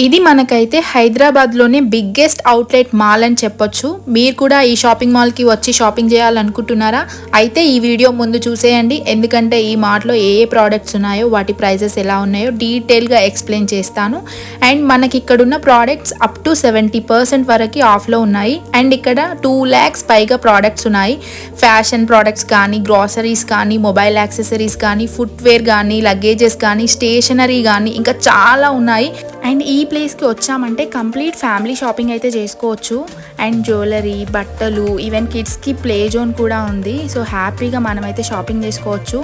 ఇది మనకైతే హైదరాబాద్లోనే బిగ్గెస్ట్ అవుట్లెట్ మాల్ అని చెప్పొచ్చు. మీరు కూడా ఈ షాపింగ్ మాల్కి వచ్చి షాపింగ్ చేయాలనుకుంటున్నారా? అయితే ఈ వీడియో ముందు చూసేయండి, ఎందుకంటే ఈ మార్ట్లో ఏ ప్రోడక్ట్స్ ఉన్నాయో వాటి ప్రైజెస్ ఎలా ఉన్నాయో డీటెయిల్గా ఎక్స్ప్లెయిన్ చేస్తాను. అండ్ మనకి ఇక్కడున్న ప్రోడక్ట్స్ అప్ టు 70% వరకు ఆఫ్లో ఉన్నాయి. అండ్ ఇక్కడ 2 lakhs పైగా ప్రోడక్ట్స్ ఉన్నాయి. ఫ్యాషన్ ప్రోడక్ట్స్ కానీ, గ్రాసరీస్ కానీ, మొబైల్ యాక్సెసరీస్ కానీ, ఫుట్వేర్ కానీ, లగేజెస్ కానీ, స్టేషనరీ కానీ, ఇంకా చాలా ఉన్నాయి. అండ్ ఈ ప్లేస్కి వచ్చామంటే కంప్లీట్ ఫ్యామిలీ షాపింగ్ అయితే చేసుకోవచ్చు. అండ్ జ్యువెలరీ, బట్టలు, ఈవెన్ కిడ్స్కి ప్లే జోన్ కూడా ఉంది. సో హ్యాపీగా మనమైతే షాపింగ్ చేసుకోవచ్చు.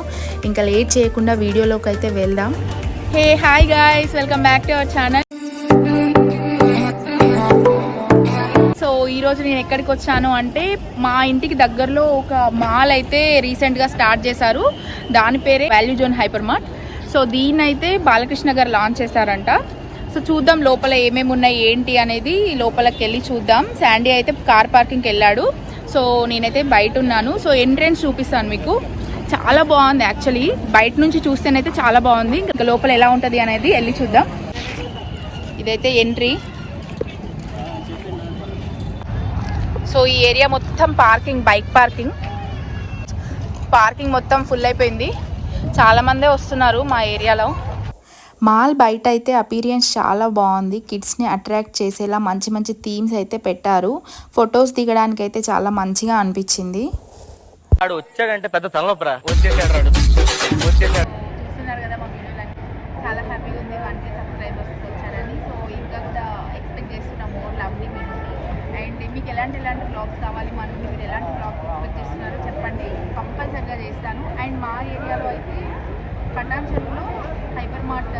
ఇంకా లేట్ చేయకుండా వీడియోలోకి అయితే వెళ్దాం. Hey hi guys, welcome back to our channel. So ఈరోజు నేను ఎక్కడికి వచ్చాను అంటే మా ఇంటికి దగ్గరలో ఒక మాల్ అయితే రీసెంట్గా స్టార్ట్ చేశారు. దాని పేరే value zone hyper mart. So దీన్ని అయితే బాలకృష్ణ గారు లాంచ్ చేశారంట. సో చూద్దాం లోపల ఏమేమి ఉన్నాయి ఏంటి అనేది, లోపలికి వెళ్ళి చూద్దాం. శాండీ అయితే కార్ పార్కింగ్కి వెళ్ళాడు. సో నేనైతే బయట ఉన్నాను. సో ఎంట్రెన్స్ చూపిస్తాను మీకు. చాలా బాగుంది యాక్చువల్లీ, బయట నుంచి చూస్తేనైతే చాలా బాగుంది. ఇంకా లోపల ఎలా ఉంటుంది అనేది వెళ్ళి చూద్దాం. ఇదైతే ఎంట్రీ. సో ఈ ఏరియా మొత్తం పార్కింగ్, బైక్ పార్కింగ్ మొత్తం ఫుల్ అయిపోయింది. చాలామందే వస్తున్నారు మా ఏరియాలో. మాల్ బయట అయితే అపీరియన్స్ చాలా బాగుంది. కిడ్స్ని అట్రాక్ట్ చేసేలా మంచి మంచి థీమ్స్ అయితే పెట్టారు. ఫొటోస్ దిగడానికి అయితే చాలా మంచిగా అనిపించింది. చూస్తున్నారు కదా మా వీడియోలో, చాలా హ్యాపీగా ఉంది. 1K సబ్స్క్రైబర్స్ వచ్చారని. సో ఇంకా కూడా ఎక్స్పెక్ట్ చేస్తున్నాం మోర్ లవ్లీ మీరు. అండ్ మీకు ఎలాంటి బ్లాగ్స్ కావాలి, మన మీరు ఎలాంటి బ్లాగ్స్ ఎక్స్పెక్ట్ చేస్తున్నారో చెప్పండి, కంపల్సరిగా చేస్తాను. అండ్ మా ఏరియాలో అయితే పటాన్ చెరువులో హైపర్ మార్ట్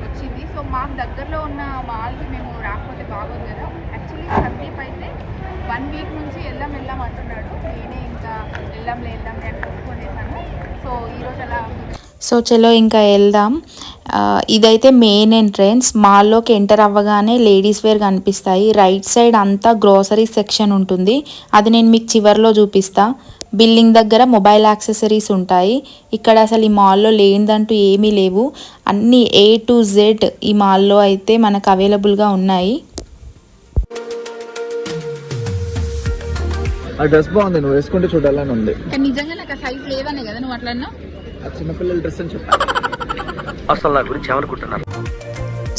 వచ్చింది. సో మాకు దగ్గరలో ఉన్న మాల్కి మేము రాకపోతే బాగోదు కదా. యాక్చువల్లీ సందీప్ అయితే 1 week నుంచి వెళ్దాం అంటున్నాడు. నేనే ఇంకా వెళ్దాంలే అని ఒప్పుకొనేసాను. సో ఈరోజు అలా సో చలో ఇంకా వెళ్దాం. ఇదైతే మెయిన్ ఎంట్రెన్స్. మాల్లోకి ఎంటర్ అవ్వగానే లేడీస్ వేర్ కనిపిస్తాయి. రైట్ సైడ్ అంతా గ్రోసరీ సెక్షన్ ఉంటుంది. అది నేను మీకు చివరిలో చూపిస్తా. బిల్డింగ్ దగ్గర మొబైల్ యాక్సెసరీస్ ఉంటాయి. ఇక్కడ అసలు ఈ మాల్లో లేనిదంటూ ఏమీ లేవు. అన్నీ A to Z ఈ మాల్లో అయితే మనకు అవైలబుల్గా ఉన్నాయి. ఆ డ్రెస్ బాగుంది, నువ్వు వేసుకుంటే చూడాలని ఉంది. నిజంగా నాకు ఆ సైజ్ లేదనే కదా నువ్వు అట్లా అన్నా. చిన్నపిల్లల డ్రెస్ అని చెప్పాను. అసలు నా గురించి ఏమనుకుంటున్నారు.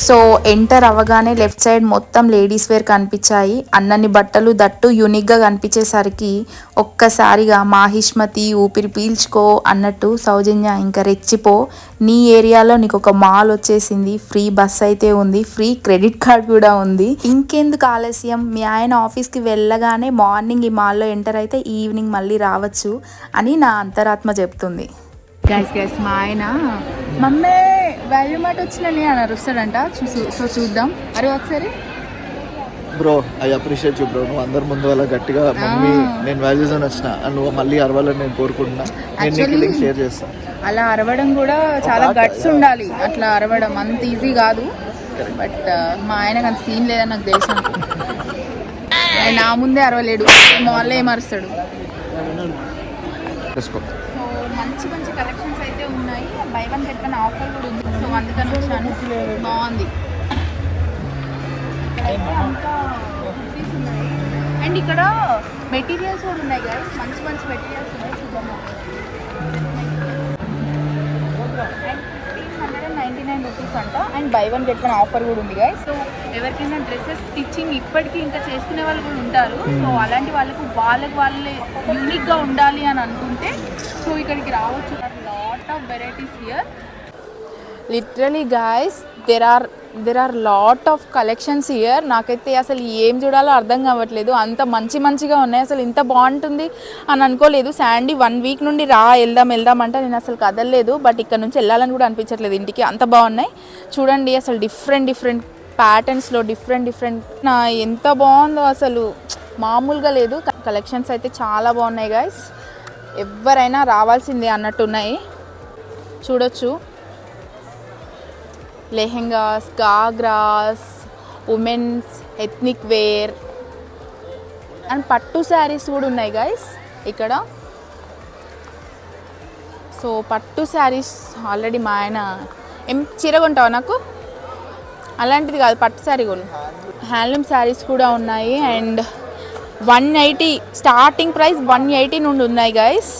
సో ఎంటర్ అవ్వగానే లెఫ్ట్ సైడ్ మొత్తం లేడీస్ వేర్ కనిపించాయి. అన్నన్ని బట్టలు, దట్టు యూనిక్గా కనిపించేసరికి ఒక్కసారిగా మాహిష్మతి ఊపిరి పీల్చుకో అన్నట్టు సౌజన్య ఇంకా రెచ్చిపో. నీ ఏరియాలో నీకు ఒక మాల్ వచ్చేసింది, ఫ్రీ బస్ అయితే ఉంది, ఫ్రీ క్రెడిట్ కార్డ్ కూడా ఉంది. ఇంకెందుకు ఆలస్యం, మీ ఆయన ఆఫీస్కి వెళ్ళగానే మార్నింగ్ ఈ మాల్లో ఎంటర్ అయితే ఈవినింగ్ మళ్ళీ రావచ్చు అని నా అంతరాత్మ చెప్తుంది. గైస్ మా ఆయన మమ్మీ వాల్యూ మార్ట్ వచ్చినని అని అరుస్తాడంట. సో చూద్దాం. అరే ఒకసారి bro, I appreciate you bro. నువ్వు అందరి ముందు అలా గట్టిగా మమ్మీ నేను వాల్యూస్ అని వచ్చిన నువ్వు మళ్ళీ అరవాలని నేను కోరుకుంటున్నా. నేను షేర్ చేస్తాను. అలా అరవడం కూడా చాలా గట్స్ ఉండాలి. అట్లా అరవడం అంత ఈజీ కాదు. బట్ మా ఆయనకు అంత సీన్ లేదని నాకు తెలుసు. ఆయన నా ముందే అరవలేడు, మాల్లో ఏం అరుస్తాడు. మంచి మంచి కలెక్షన్స్ అయితే ఉన్నాయి. బై 1 get 1 ఆఫర్ కూడా ఉంది. సో అందుకని వచ్చాను. బాగుంది. అయితే అంతా కుర్తీస్ ఉన్నాయి. అండ్ ఇక్కడ మెటీరియల్స్ కూడా ఉన్నాయి గైస్. మంచి మంచి మెటీరియల్స్ ఉన్నాయి, చూద్దాము. అండ్ 199 రూపీస్ అంట. అండ్ బై 1 get 1 ఆఫర్ కూడా ఉంది గైస్. సో ఎవరికైనా డ్రెస్సెస్ స్టిచ్చింగ్ ఇప్పటికీ ఇంకా చేసుకునే వాళ్ళు కూడా ఉంటారు. సో అలాంటి వాళ్ళే యూనిక్గా ఉండాలి అని అనుకుంటే సో ఇక్కడికి రావచ్చు. Lot of varieties here. Literally guys there are lot of collections here. నాకైతే అసలు ఏం చూడాలో అర్థం కావట్లేదు. అంత మంచిగా ఉన్నాయి. అసలు ఇంత బాగుంటుంది అని అనుకోలేదు. శాండీ 1 week నుండి వెళ్దాం అంటే నేను అసలు కదలలేదు. బట్ ఇక్కడ నుంచి వెళ్ళాలని కూడా అనిపించట్లేదు ఇంటికి, అంత బాగున్నాయి. చూడండి అసలు డిఫరెంట్ ప్యాటర్న్స్లో డిఫరెంట్ ఎంత బాగుందో అసలు మామూలుగా లేదు. కలెక్షన్స్ అయితే చాలా బాగున్నాయి గైస్. ఎవరైనా రావాల్సిందే అన్నట్టున్నాయి. చూడొచ్చు lehengas, ghagras, womens ethnic wear and పట్టు శారీస్ కూడా ఉన్నాయి గైస్ ఇక్కడ. సో పట్టు శారీస్ ఆల్రెడీ మా ఆయన ఏం చీర కొంటావా నాకు అలాంటిది కాదు, పట్టు శారీ కూడా. హ్యాండ్లూమ్ శారీస్ కూడా ఉన్నాయి. అండ్ 180 స్టార్టింగ్ ప్రైస్ 180 నుండి ఉన్నాయి గైస్.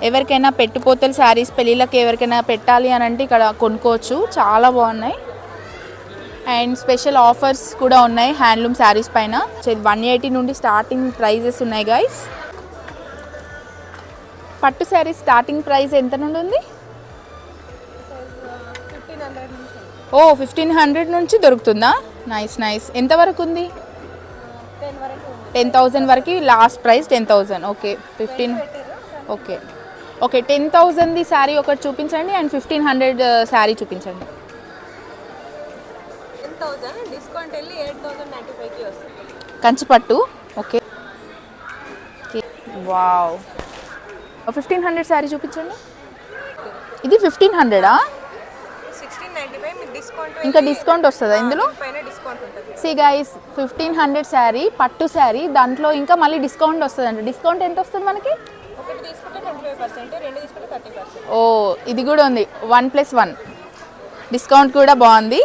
ఎవరికైనా పెట్టుపోతల శారీస్ పెళ్ళిళ్ళకి ఎవరికైనా పెట్టాలి అని అంటే ఇక్కడ కొనుక్కోవచ్చు, చాలా బాగున్నాయి. అండ్ స్పెషల్ ఆఫర్స్ కూడా ఉన్నాయి హ్యాండ్లూమ్ శారీస్ పైన. 180 నుండి స్టార్టింగ్ ప్రైజెస్ ఉన్నాయి గైస్. పట్టు శారీస్ స్టార్టింగ్ ప్రైస్ ఎంత నుండి ఉంది? 1500 నుంచి దొరుకుతుందా? Nice nice. ఎంతవరకు ఉంది? 10,000 వరకు last price 10,000. Okay 15. Okay okay 10,000ది శారీ ఒకటి చూపించండి అండ్ 1500 శారీ చూపించండి. డిస్కౌంట్ వెళ్ళి 8,095కి వస్తుంది కంచిపట్టు. Okay wow. 1500 శారీ చూపించండి. ఇది 1500ఆ? 1695 మీకు డిస్కౌంట్ ఇంకా డిస్కౌంట్ వస్తుందా ఇందులో? పైన డిస్కౌంట్ ఉంటుంది. సి గైస్ 1500 శారీ పట్టు శారీ, దాంట్లో ఇంకా మళ్ళీ డిస్కౌంట్ వస్తుందండి. డిస్కౌంట్ ఎంత వస్తుంది మనకి? ఒకటి తీసుకుంటే 25%, రెండు తీసుకుంటే 30%. ఓ ఇది కూడా ఉంది, 1+1 డిస్కౌంట్ కూడా బాగుంది.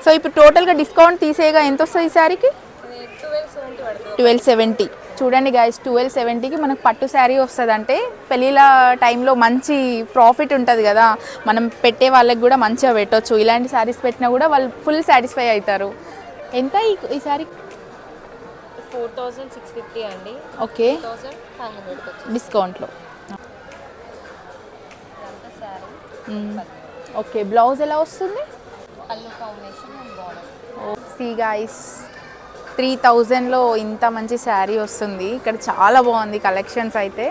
సో ఇప్పుడు టోటల్గా డిస్కౌంట్ తీసేగా ఎంత వస్తుంది ఈ శారీకి? 1270 పడుతుంది. 1270. చూడండి గైస్ 1270కి మనకు పట్టు శారీ వస్తుంది. అంటే పెళ్ళిళ్ళ టైంలో మంచి ప్రాఫిట్ ఉంటుంది కదా, మనం పెట్టే వాళ్ళకి కూడా మంచిగా పెట్టవచ్చు. ఇలాంటి శారీస్ పెట్టినా కూడా వాళ్ళు ఫుల్ సాటిస్ఫై అవుతారు. ఎంత ఈ శారీ? 4,650 అండి. ఓకే 2,500 డిస్కౌంట్లో. శారీ. ఓకే బ్లౌజ్ ఎలా వస్తుంది? పళ్ళు combination and border. See guys 3000లో ఇంత మంచి శారీ వస్తుంది. ఇక్కడ చాలా బాగుంది కలెక్షన్స్ అయితే.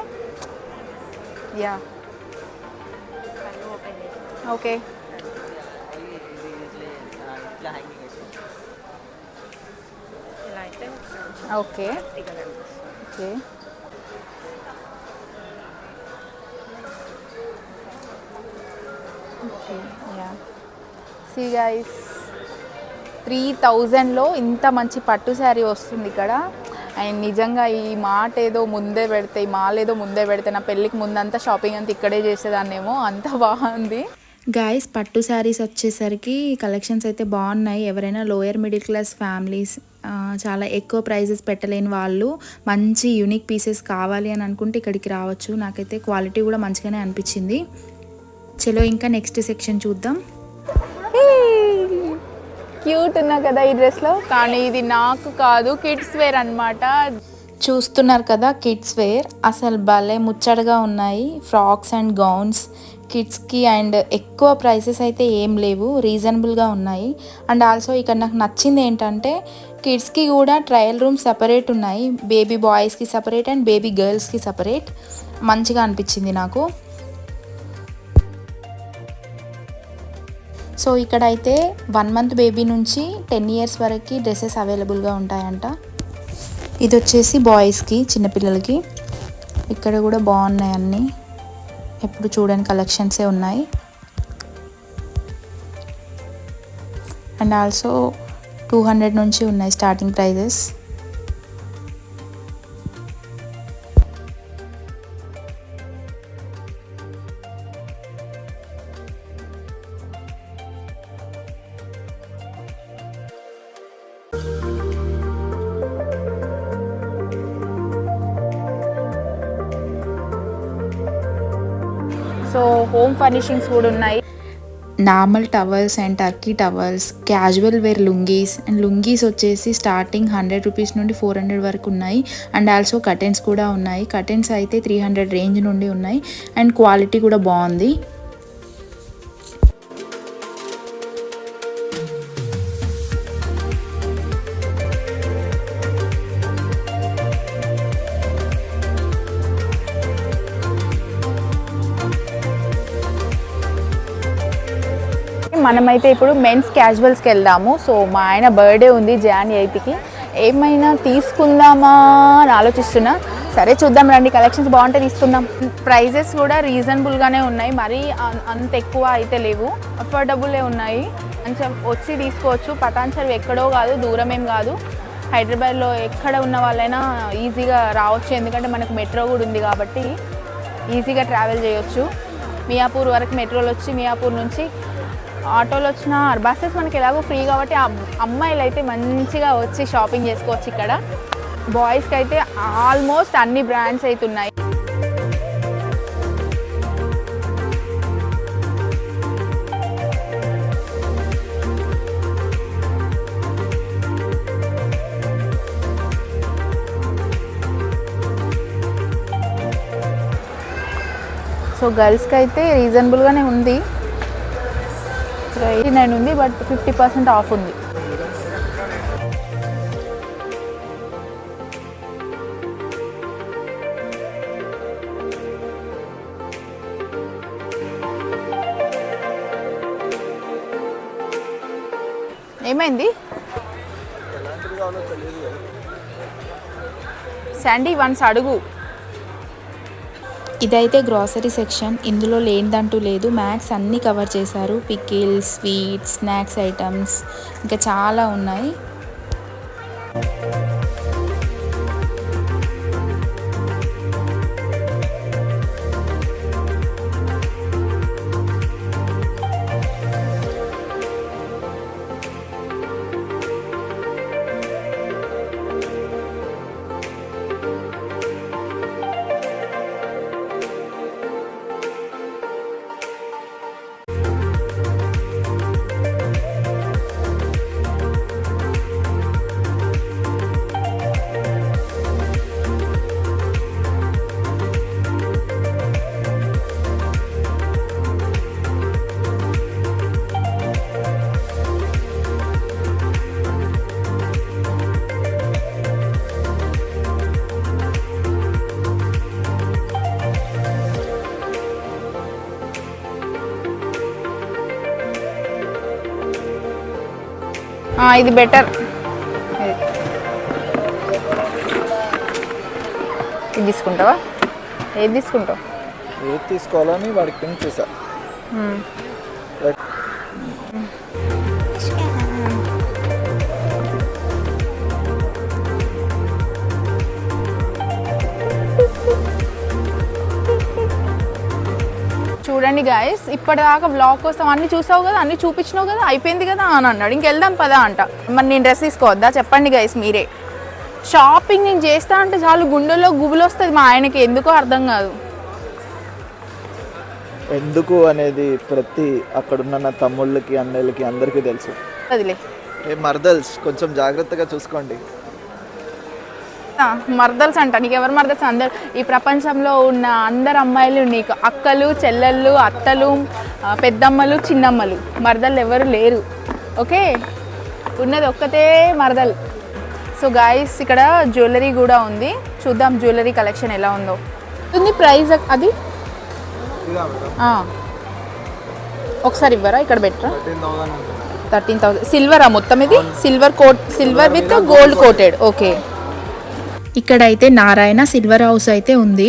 యా పళ్ళు ఓపెన్ చేసి ఓకే ఇలా అయితే okay okay okay yeah see guys 3000లో ఇంత మంచి పట్టు శారీ వస్తుంది ఇక్కడ. అండ్ నిజంగా ఈ మాట ఏదో ముందే పెడితే, ఈ మాల్ ఏదో ముందే పెడితే నా పెళ్ళికి ముందంతా షాపింగ్ అంతా ఇక్కడే చేసేదాన్నేమో, అంత బాగుంది. గాయస్ పట్టు శారీస్ వచ్చేసరికి కలెక్షన్స్ అయితే బాగున్నాయి. ఎవరైనా లోయర్ మిడిల్ క్లాస్ ఫ్యామిలీస్, చాలా ఎక్కువ ప్రైజెస్ పెట్టలేని వాళ్ళు మంచి యూనిక్ పీసెస్ కావాలి అని అనుకుంటే ఇక్కడికి రావచ్చు. నాకైతే క్వాలిటీ కూడా మంచిగానే అనిపించింది. చలో ఇంకా నెక్స్ట్ సెక్షన్ చూద్దాం. క్యూట్ ఉన్నా కదా ఈ డ్రెస్లో, కానీ ఇది నాకు కాదు, కిడ్స్ వేర్ అన్నమాట. చూస్తున్నారు కదా కిడ్స్ వేర్, అసలు భలే ముచ్చటగా ఉన్నాయి ఫ్రాక్స్ అండ్ గౌన్స్ కిడ్స్కి. అండ్ ఎక్కువ ప్రైసెస్ అయితే ఏం లేవు, రీజనబుల్గా ఉన్నాయి. అండ్ ఆల్సో ఇక్కడ నాకు నచ్చింది ఏంటంటే కిడ్స్కి కూడా ట్రయల్ రూమ్ సపరేట్ ఉన్నాయి. బేబీ బాయ్స్కి సపరేట్ అండ్ బేబీ గర్ల్స్కి సపరేట్. మంచిగా అనిపించింది నాకు. సో ఇక్కడైతే 1 month బేబీ నుంచి 10 years వరకు డ్రెస్సెస్ అవైలబుల్గా ఉంటాయంట. ఇది వచ్చేసి బాయ్స్కి, చిన్నపిల్లలకి. ఇక్కడ కూడా బాగున్నాయి అన్నీ, ఎప్పుడు చూడని కలెక్షన్సే ఉన్నాయి. అండ్ ఆల్సో 200 నుంచి ఉన్నాయి starting prices. So home furnishings కూడా ఉన్నాయి. Normal towels and Turkey towels, casual wear lungis. And lungis వచ్చేసి స్టార్టింగ్ 100 రూపీస్ నుండి 400 వరకు ఉన్నాయి. అండ్ ఆల్సో కర్టెన్స్ కూడా ఉన్నాయి. కర్టెన్స్ అయితే 300 రేంజ్ నుండి ఉన్నాయి. అండ్ క్వాలిటీ కూడా బాగుంది. మనమైతే ఇప్పుడు మెన్స్ క్యాజువల్స్కి వెళ్దాము. సో మా ఆయన బర్త్డే ఉంది Jan 8కి. ఏమైనా తీసుకుందామా అని ఆలోచిస్తున్నా. సరే చూద్దాం రండి, కలెక్షన్స్ బాగుంటే తీసుకుందాం. ప్రైజెస్ కూడా రీజనబుల్గానే ఉన్నాయి, మరీ అంత ఎక్కువ అయితే లేవు, అఫోర్డబుల్లే ఉన్నాయి. కొంచెం వచ్చి తీసుకోవచ్చు. పటాన్చెరు ఎక్కడో కాదు, దూరం ఏం కాదు. హైదరాబాద్లో ఎక్కడ ఉన్న వాళ్ళైనా ఈజీగా రావచ్చు, ఎందుకంటే మనకు మెట్రో కూడా ఉంది కాబట్టి ఈజీగా ట్రావెల్ చేయొచ్చు. మియాపూర్ వరకు మెట్రోలో వచ్చి మియాపూర్ నుంచి ఆటోలు వచ్చిన బస్సెస్ మనకి ఎలాగో ఫ్రీ కాబట్టి అమ్మాయిలు అయితే మంచిగా వచ్చి షాపింగ్ చేసుకోవచ్చు ఇక్కడ. బాయ్స్కి అయితే ఆల్మోస్ట్ అన్ని బ్రాండ్స్ అయితే ఉన్నాయి. సో గర్ల్స్కి అయితే రీజనబుల్గానే ఉంది. 89 ఉంది, బట్ 50% ఆఫ్ ఉంది. ఏమైంది శాండీ? వన్స్ అడుగు. ఇదైతే గ్రాసరీ సెక్షన్. ఇందులో లేనిదంటూ లేదు, మ్యాక్స్ అన్నీ కవర్ చేశారు. పికిల్స్, స్వీట్స్, స్నాక్స్ ఐటమ్స్ ఇంకా చాలా ఉన్నాయి. ఇది బెటర్. ఇది తీసుకుంటావా? ఏది తీసుకుంటావు? ఏది తీసుకోవాలని వాడికి పింక్ చేశా. చూడండి గాయస్, ఇప్పటిదాకా బ్లాగ్ కోసం అన్ని చూసావు కదా, అన్ని చూపించినావు కదా, అయిపోయింది కదా అని అన్నాడు. ఇంకెళ్దాం పదా అంట. మరి నేను డ్రెస్ తీసుకోవద్దా? చెప్పండి గాయస్ మీరే. షాపింగ్ నేను చేస్తా అంటే చాలు గుండెల్లో గుబులు వస్తుంది మా ఆయనకి, ఎందుకో అర్థం కాదు. ఎందుకు అనేది ప్రతి అక్కడున్న నా తమ్ముళ్ళకి, అన్నయ్యలకి అందరికీ తెలుసు. అదిలే మర్దల్స్ కొంచెం జాగ్రత్తగా చూసుకోండి. మర్దల్స్ అంట. నీకు ఎవరు మర్దల్స్? అందరు ఈ ప్రపంచంలో ఉన్న అందరు అమ్మాయిలు నీకు అక్కలు, చెల్లెళ్ళు, అత్తలు, పెద్దమ్మలు, చిన్నమ్మలు. మర్దలు ఎవరు లేరు. ఓకే, ఉన్నది ఒక్కతే మర్దల్. సో గాయస్ ఇక్కడ జ్యువెలరీ కూడా ఉంది. చూద్దాం జ్యువెలరీ కలెక్షన్ ఎలా ఉందో. ఉంది ప్రైస్ అది ఒకసారి ఇవ్వరా? ఇక్కడ బెటరా? 13,000. సిల్వరా మొత్తం? ఇది silver coat, silver with gold coated. Okay. ఇక్కడైతే నారాయణ సిల్వర్ హౌస్ అయితే ఉంది.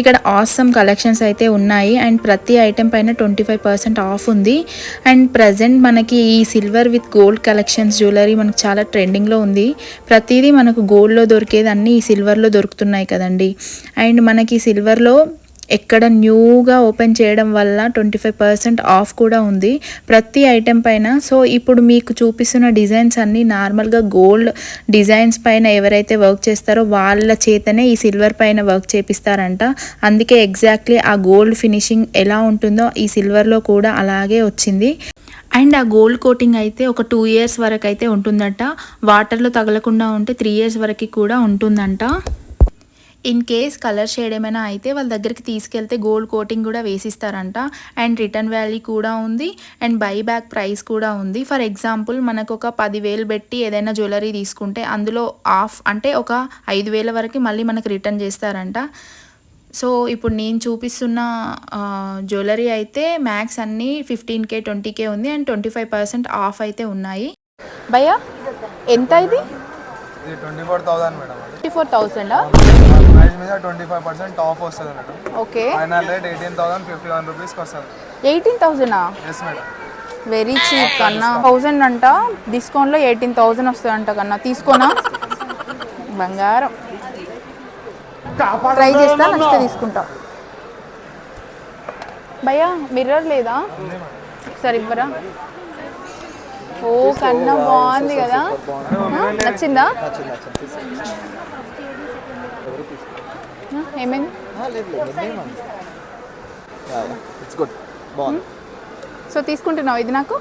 ఇక్కడ ఆసమ్ కలెక్షన్స్ అయితే ఉన్నాయి అండ్ ప్రతి ఐటెం పైన 25% ఆఫ్ ఉంది. అండ్ ప్రజెంట్ మనకి ఈ silver with gold collections jewellery మనకు చాలా ట్రెండింగ్లో ఉంది. ప్రతిదీ మనకు గోల్డ్లో దొరికేది అన్నీ ఈ సిల్వర్లో దొరుకుతున్నాయి కదండి. అండ్ మనకి సిల్వర్లో ఎక్కడ న్యూగా ఓపెన్ చేయడం వల్ల 25% ఆఫ్ కూడా ఉంది ప్రతి ఐటెం పైన. సో ఇప్పుడు మీకు చూపిస్తున్న డిజైన్స్ అన్నీ నార్మల్గా గోల్డ్ డిజైన్స్ పైన ఎవరైతే వర్క్ చేస్తారో వాళ్ళ చేతనే ఈ సిల్వర్ పైన వర్క్ చేపిస్తారంట. అందుకే ఎగ్జాక్ట్లీ ఆ గోల్డ్ ఫినిషింగ్ ఎలా ఉంటుందో ఈ సిల్వర్లో కూడా అలాగే వచ్చింది. అండ్ ఆ గోల్డ్ కోటింగ్ అయితే ఒక 2 years వరకు అయితే ఉంటుందంట. వాటర్లో తగలకుండా ఉంటే 3 years వరకు కూడా ఉంటుందంట. ఇన్ కేస్ కలర్ షేడ్ ఏమైనా అయితే వాళ్ళ దగ్గరికి తీసుకెళ్తే గోల్డ్ కోటింగ్ కూడా వేసిస్తారంట. అండ్ రిటర్న్ వాల్యూ కూడా ఉంది అండ్ బై బ్యాక్ ప్రైస్ కూడా ఉంది. ఫర్ ఎగ్జాంపుల్ మనకు ఒక 10,000 పెట్టి ఏదైనా జ్యువెలరీ తీసుకుంటే అందులో ఆఫ్ అంటే ఒక 5,000 వరకు మళ్ళీ మనకు రిటర్న్ చేస్తారంట. సో ఇప్పుడు నేను చూపిస్తున్న జ్యువెలరీ అయితే మ్యాక్స్ అన్నీ 15K 20K ఉంది అండ్ 25% ఆఫ్ అయితే ఉన్నాయి. భయ్యా ఎంత ఇది? 24,000 మేడం. 24,000 ప్రైస్ మీద 25% ఆఫ్ వస్తుంది అన్నట్టు. ఓకే. ఫైనల్ రేట్ 18,051 రూపీస్కి వస్తుంది. 18,000? Yes madam. వెరీ చీప్ కన్నా. 1000 అంట, డిస్కౌంట్లో 18,000 వస్తుంది అంట కన్నా. తీసుకోనా? బంగారం. ట్రై చేస్తా, నచ్చితే తీసుకుంటా. భయ్యా మిర్రర్ లేదా? ఒకసారి ఇవ్వరా? ఓ కన్నా బాగుంది కదా, నచ్చిందా? ఏమైంది? ఇట్స్ గుడ్, బాగుంది. సో తీసుకుంటున్నావు ఇది నాకు?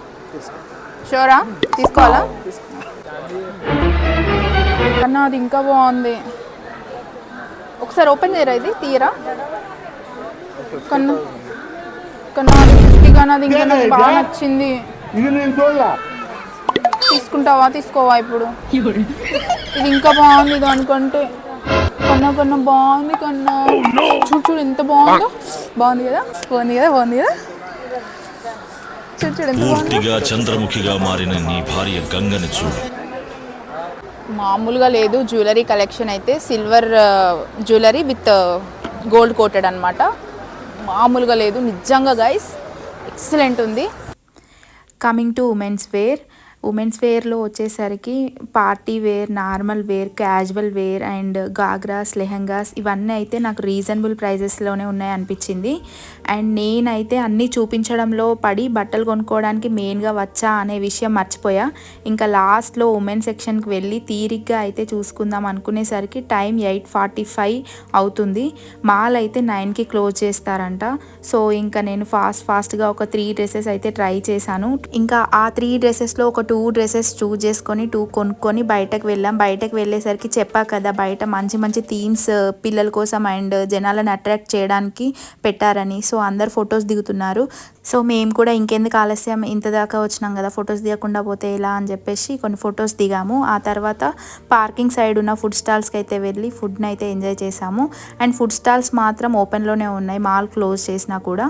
షూరా? తీసుకోవాలా? కన్నా అది ఇంకా బాగుంది. ఒకసారి ఓపెన్ చేయరా, ఇది తీయరా? కన్నా కన్నా అది 50 కన్నా, అది ఇంకా నాకు బాగా నచ్చింది. తీసుకుంటావా తీసుకోవా ఇప్పుడు? ఇది ఇంకా బాగుంది ఇది అనుకుంటే. కన్నా కన్నా బాగుంది కన్నా, చూడు చూడు ఎంత బాగుందో. బాగుంది కదా, బాగుంది కదా, బాగుంది కదా, చూడు చూడు ఎంత బాగుంది. పూర్తిగా చంద్రముఖిగా మారిన నీ భార్య గంగని చూడు. మామూలుగా లేదు జ్యువెలరీ కలెక్షన్ అయితే. Silver jewellery with gold coated అనమాట. మామూలుగా లేదు నిజంగా గైస్, ఎక్సలెంట్ ఉంది. Coming to women's wear. Women's వేర్లో వచ్చేసరికి party wear, normal wear, casual wear and గాగ్రాస్, లెహంగాస్ ఇవన్నీ అయితే నాకు రీజనబుల్ ప్రైజెస్లోనే ఉన్నాయి అనిపించింది. అండ్ నేనైతే అన్నీ చూపించడంలో పడి బట్టలు కొనుక్కోవడానికి మెయిన్గా వచ్చా అనే విషయం మర్చిపోయా. ఇంకా లాస్ట్లో ఉమెన్ సెక్షన్కి వెళ్ళి తీరిగ్గా అయితే చూసుకుందాం అనుకునేసరికి టైం 8:45 అవుతుంది. మాల్ అయితే 9కి క్లోజ్ చేస్తారంట. సో ఇంకా నేను ఫాస్ట్గా ఒక 3 డ్రెస్సెస్ అయితే ట్రై చేశాను. ఇంకా ఆ 3 డ్రెస్సెస్లో ఒక 2 డ్రెస్సెస్ చూజ్ చేసుకొని 2 కొనుక్కొని బయటకు వెళ్ళాం. బయటకు వెళ్ళేసరికి చెప్పా కదా బయట మంచి మంచి థీమ్స్ పిల్లల కోసం అండ్ జనాలను అట్రాక్ట్ చేయడానికి పెట్టారని. సో అందరు ఫొటోస్ దిగుతున్నారు. సో మేము కూడా ఇంకెందుకు ఆలస్యం, ఇంత దాకా వచ్చినాం కదా, ఫొటోస్ దిగకుండా పోతే ఎలా అని చెప్పేసి కొన్ని ఫొటోస్ దిగాము. ఆ తర్వాత పార్కింగ్ సైడ్ ఉన్న ఫుడ్ స్టాల్స్కి అయితే వెళ్ళి ఫుడ్ని అయితే ఎంజాయ్ చేసాము. అండ్ ఫుడ్ స్టాల్స్ మాత్రం ఓపెన్లోనే ఉన్నాయి, మాల్ క్లోజ్ చేసినా కూడా.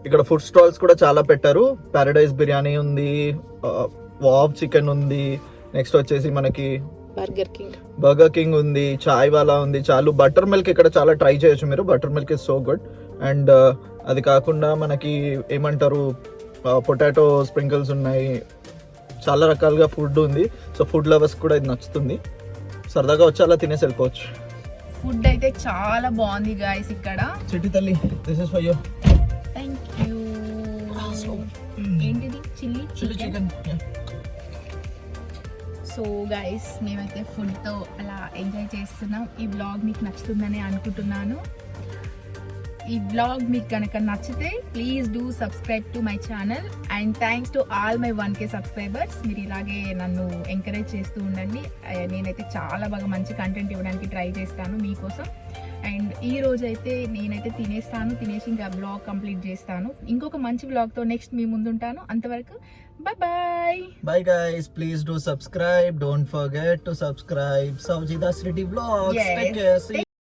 ఇక్కడ ఫుడ్ స్టాల్స్ కూడా చాలా పెట్టారు. పారడైజ్ బిర్యానీ ఉంది, వావ్ చికెన్ ఉంది, నెక్స్ట్ వచ్చేసి మనకి బర్గర్ కింగ్ ఉంది, చాయ్ వాలా ఉంది, చాలు బటర్ మిల్క్ ఇక్కడ చాలా ట్రై చేయొచ్చు మీరు. Butter milk is so good. And అది కాకుండా మనకి ఏమంటారు పొటాటో స్ప్రింకిల్స్ ఉన్నాయి, చాలా రకాలుగా ఫుడ్ ఉంది. సో ఫుడ్ లవర్స్ కూడా ఇది నచ్చుతుంది. సరదాగా వచ్చి అలా తినేసి వెళ్ళిపోవచ్చు. ఫుడ్ అయితే చాలా బాగుంది గాయస్ ఇక్కడ. చిట్టి తల్లి, this is for you. Thank you. ఏంటిది? Chilli chicken. సో గైస్ మేమైతే ఫుడ్తో అలా ఎంజాయ్ చేస్తున్నాం. ఈ బ్లాగ్ మీకు నచ్చుతుందని అనుకుంటున్నాను. ఈ బ్లాగ్ మీకు కనుక నచ్చితే please do subscribe to my channel. And thanks to all my 1K subscribers. మీరు ఇలాగే నన్ను ఎంకరేజ్ చేస్తూ ఉండండి. నేనైతే చాలా బాగా మంచి కంటెంట్ ఇవ్వడానికి ట్రై చేస్తాను మీకోసం. అండ్ ఈ రోజు అయితే నేనైతే తినేసి ఇంకా బ్లాగ్ కంప్లీట్ చేస్తాను. ఇంకొక మంచి బ్లాగ్తో నెక్స్ట్ మీ ముందుంటాను. అంతవరకు bye. Bye guys, please do subscribe. Don't forget to subscribe Saujida City Vlogs. Yes. Take care. See you.